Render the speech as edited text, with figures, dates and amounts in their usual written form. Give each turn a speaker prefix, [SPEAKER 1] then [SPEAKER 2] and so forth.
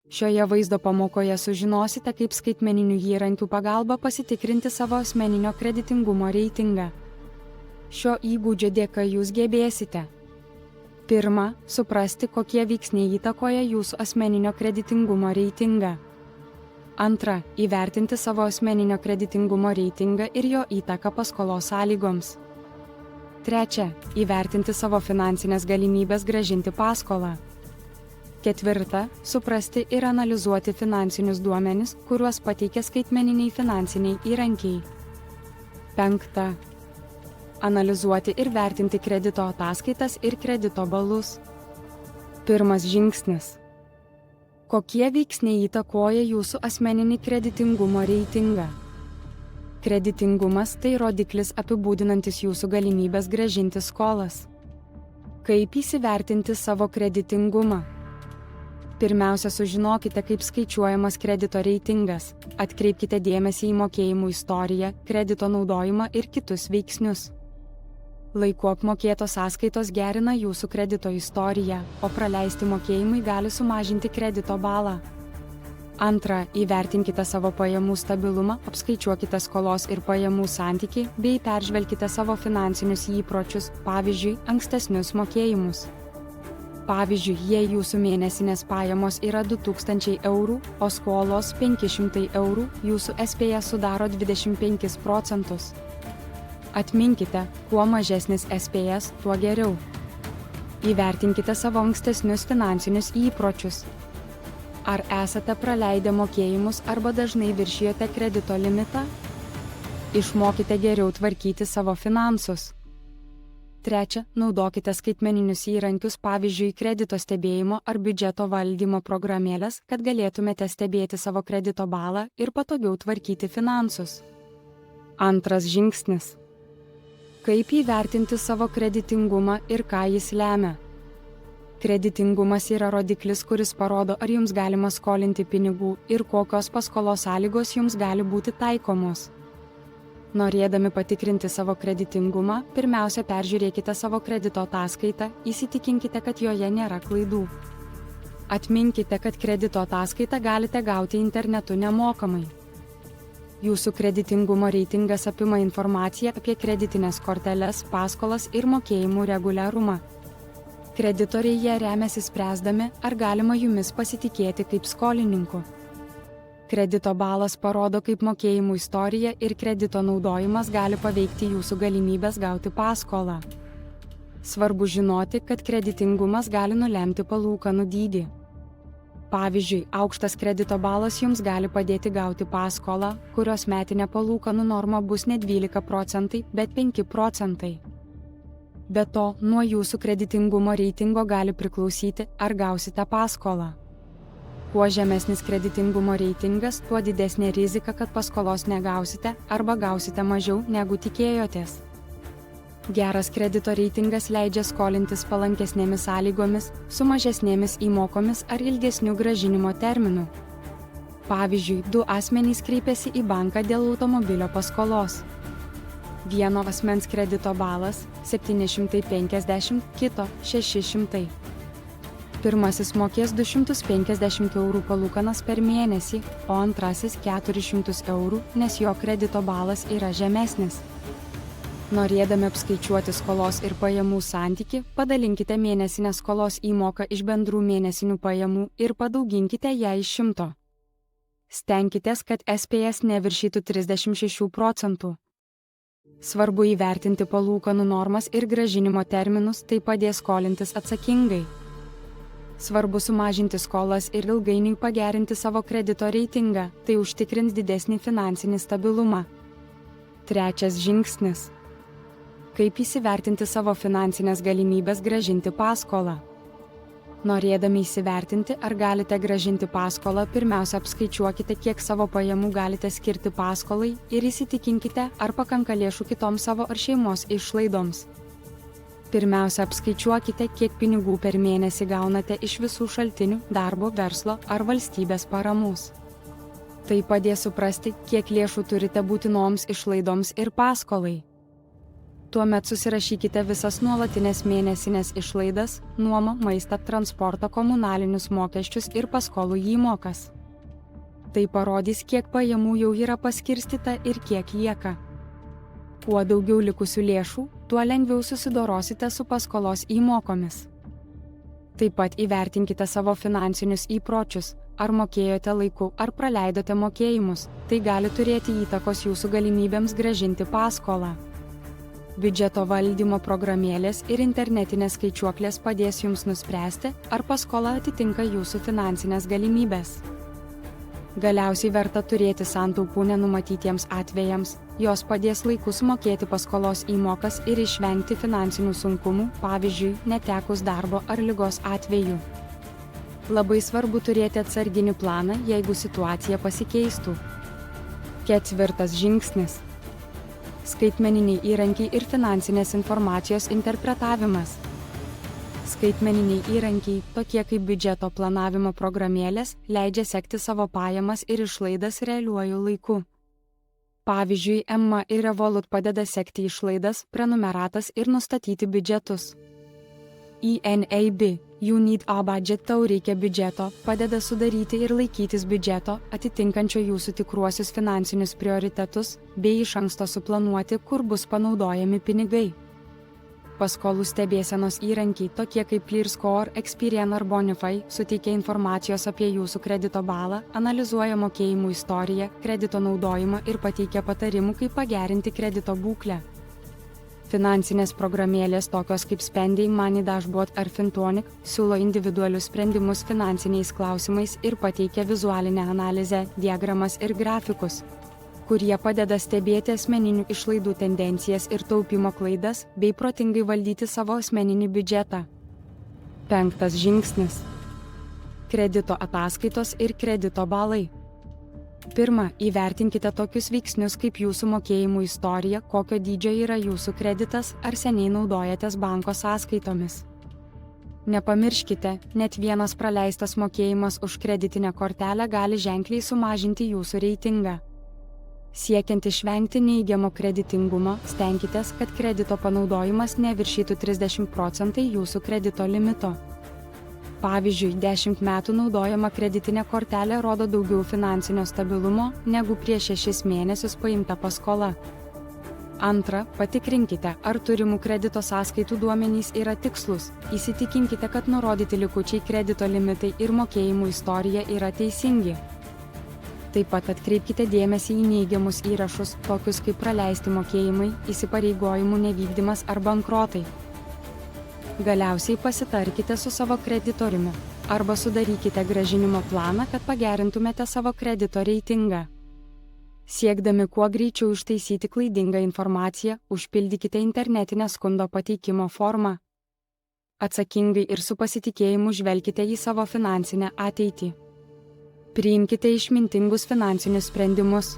[SPEAKER 1] Šioje vaizdo pamokoje sužinosite, kaip skaitmeninių įrankių pagalba pasitikrinti savo asmeninio kreditingumo reitingą. Šio įgūdžio dėka jūs gebėsite: pirma, suprasti, kokie veiksniai įtakoja jūsų asmeninio kreditingumo reitingą. Antra, įvertinti savo asmeninio kreditingumo reitingą ir jo įtaką paskolos sąlygoms. Trečia, įvertinti savo finansinės galimybės grąžinti paskolą. Ketvirta, suprasti ir analizuoti finansinius duomenis, kuriuos pateikia skaitmeniniai finansiniai įrankiai. Penkta, analizuoti ir vertinti kredito ataskaitas ir kredito balus. Pirmas žingsnis. Kokie veiksniai įtakoja jūsų asmeninį kreditingumo reitingą? Kreditingumas tai rodiklis apibūdinantis jūsų galimybės grąžinti skolas. Kaip įsivertinti savo kreditingumą? Pirmiausia, sužinokite, kaip skaičiuojamas kredito reitingas. Atkreipkite dėmesį į mokėjimų istoriją, kredito naudojimą ir kitus veiksnius. Laiku apmokėtos sąskaitos gerina jūsų kredito istoriją, o praleisti mokėjimai gali sumažinti kredito balą. Antra, įvertinkite savo pajamų stabilumą, apskaičiuokite skolos ir pajamų santykį bei peržvelkite savo finansinius įpročius, pavyzdžiui, ankstesnius mokėjimus. Pavyzdžiui, jei jūsų mėnesinės pajamos yra 2000 eurų, o skolos 500 eurų, jūsų SPS sudaro 25%. Atminkite, kuo mažesnis SPS, tuo geriau. Įvertinkite savo ankstesnius finansinius įpročius. Ar esate praleidę mokėjimus arba dažnai viršijote kredito limitą? Išmokite geriau tvarkyti savo finansus. Trečia, naudokite skaitmeninius įrankius, pavyzdžiui, kredito stebėjimo ar biudžeto valdymo programėlės, kad galėtumėte stebėti savo kredito balą ir patogiau tvarkyti finansus. Antras žingsnis. Kaip įvertinti savo kreditingumą ir ką jis lemia? Kreditingumas yra rodiklis, kuris parodo, ar jums galima skolinti pinigų ir kokios paskolos sąlygos jums gali būti taikomos. Norėdami patikrinti savo kreditingumą, pirmiausia peržiūrėkite savo kredito ataskaitą, įsitikinkite, kad joje nėra klaidų. Atminkite, kad kredito ataskaitą galite gauti internetu nemokamai. Jūsų kreditingumo reitingas apima informaciją apie kreditinės korteles, paskolas ir mokėjimų reguliarumą. Kreditoriai jie remiasi spręsdami, ar galima jumis pasitikėti kaip skolininku. Kredito balas parodo, kaip mokėjimų istorija ir kredito naudojimas gali paveikti jūsų galimybės gauti paskolą. Svarbu žinoti, kad kreditingumas gali nulemti palūkanų dydį. Pavyzdžiui, aukštas kredito balas jums gali padėti gauti paskolą, kurios metinė palūkanų norma bus ne 12%, bet 5%. Be to, nuo jūsų kreditingumo reitingo gali priklausyti, ar gausite paskolą. Kuo žemesnis kreditingumo reitingas, tuo didesnė rizika, kad paskolos negausite arba gausite mažiau, negu tikėjotės. Geras kredito reitingas leidžia skolintis palankesnėmis sąlygomis, su mažesnėmis įmokomis ar ilgesniu grąžinimo terminu. Pavyzdžiui, 2 asmenys kreipėsi į banką dėl automobilio paskolos. Vieno asmens kredito balas 750, kito 600. Pirmasis mokės 250 eurų palūkanas per mėnesį, o antrasis 400 eurų, nes jo kredito balas yra žemesnis. Norėdami apskaičiuoti skolos ir pajamų santykį, padalinkite mėnesinę skolos įmoką iš bendrų mėnesinių pajamų ir padauginkite ją iš 100. Stenkitės, kad SPS neviršytų 36%. Svarbu įvertinti palūkanų normas ir grąžinimo terminus, tai padės skolintis atsakingai. Svarbu sumažinti skolas ir ilgainiui pagerinti savo kredito reitingą, tai užtikrins didesnį finansinį stabilumą. Trečias žingsnis. Kaip įsivertinti savo finansinės galimybės grąžinti paskolą? Norėdami įsivertinti, ar galite grąžinti paskolą, pirmiausia apskaičiuokite, kiek savo pajamų galite skirti paskolai ir įsitikinkite, ar pakanka lėšų kitoms savo ar šeimos išlaidoms. Pirmiausia apskaičiuokite, kiek pinigų per mėnesį gaunate iš visų šaltinių, darbo, verslo ar valstybės paramos. Tai padės suprasti, kiek lėšų turite būtinoms išlaidoms ir paskolai. Tuomet susirašykite visas nuolatinės mėnesinės išlaidas, nuomą, maistą, transportą, komunalinius mokesčius ir paskolų įmokas. Tai parodys, kiek pajamų jau yra paskirstyta ir kiek lieka. Kuo daugiau likusių lėšų, tuo lengviau susidorosite su paskolos įmokomis. Taip pat įvertinkite savo finansinius įpročius, ar mokėjote laiku, ar praleidote mokėjimus, tai gali turėti įtakos jūsų galimybėms grąžinti paskolą. Biudžeto valdymo programėlės ir internetinės skaičiuoklės padės jums nuspręsti, ar paskola atitinka jūsų finansinės galimybės. Galiausiai verta turėti santaupų nenumatytiems atvejams, jos padės laiku sumokėti paskolos įmokas ir išvengti finansinių sunkumų, pavyzdžiui, netekus darbo ar ligos atveju. Labai svarbu turėti atsarginį planą, jeigu situacija pasikeistų. 4. žingsnis. Skaitmeniniai įrankiai ir finansinės informacijos interpretavimas. Skaitmeniniai įrankiai, tokie kaip biudžeto planavimo programėlės, leidžia sekti savo pajamas ir išlaidas realiuoju laiku. Pavyzdžiui, Emma ir Revolut padeda sekti išlaidas, prenumeratas ir nustatyti biudžetus. ENAB, You Need a Budget, tau reikia biudžeto, padeda sudaryti ir laikytis biudžeto, atitinkančio jūsų tikruosius finansinius prioritetus, bei iš anksto suplanuoti, kur bus panaudojami pinigai. Paskolų stebėsenos įrankiai, tokie kaip ClearScore, Experian ar Bonify, suteikia informacijos apie jūsų kredito balą, analizuoja mokėjimų istoriją, kredito naudojimą ir pateikia patarimų, kaip pagerinti kredito būklę. Finansinės programėlės tokios kaip Spending Money Dashboard ar Fintonic siūlo individualius sprendimus finansiniais klausimais ir pateikia vizualinę analizę, diagramas ir grafikus, kurie padeda stebėti asmeninių išlaidų tendencijas ir taupimo klaidas bei protingai valdyti savo asmeninį biudžetą. 5. žingsnis. Kredito ataskaitos ir kredito balai. Pirma, įvertinkite tokius veiksnius kaip jūsų mokėjimų istorija, kokio dydžio yra jūsų kreditas, ar seniai naudojatės banko sąskaitomis. Nepamirškite, net vienas praleistas mokėjimas už kreditinę kortelę gali ženkliai sumažinti jūsų reitingą. Siekiant išvengti neigiamo kreditingumo, stenkitės, kad kredito panaudojimas neviršytų 30% jūsų kredito limito. Pavyzdžiui, 10 metų naudojama kreditinė kortelė rodo daugiau finansinio stabilumo negu prieš 6 mėnesius paimta paskola. Antra, patikrinkite, ar turimų kredito sąskaitų duomenys yra tikslus. Įsitikinkite, kad nurodyti likučiai kredito limitai ir mokėjimų istorija yra teisingi. Taip pat atkreipkite dėmesį į neigiamus įrašus, tokius kaip praleisti mokėjimai, įsipareigojimų nevykdymas ar bankrotai. Galiausiai pasitarkite su savo kreditoriumi arba sudarykite grąžinimo planą, kad pagerintumėte savo kredito reitingą. Siekdami kuo greičiau ištaisyti klaidingą informaciją, užpildykite internetinę skundo pateikimo formą. Atsakingai ir su pasitikėjimu žvelkite į savo finansinę ateitį. Priimkite išmintingus finansinius sprendimus.